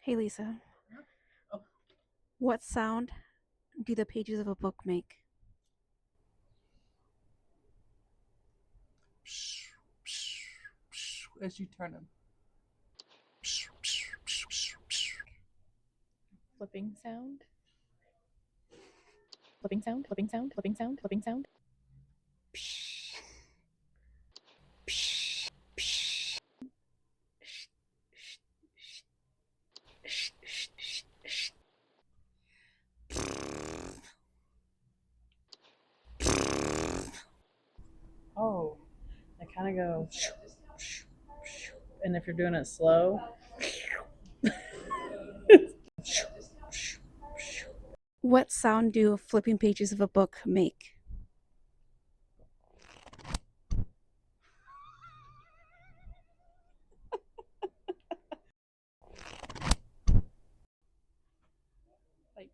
Hey Lisa, Oh, what sound do the pages of a book make? psh, psh, psh, as you turn them. Flipping sound. Flipping sound. Flipping sound. Flipping sound. Flipping sound. Oh, I kind of go, and if you're doing it slow, What sound do flipping pages of a book make? like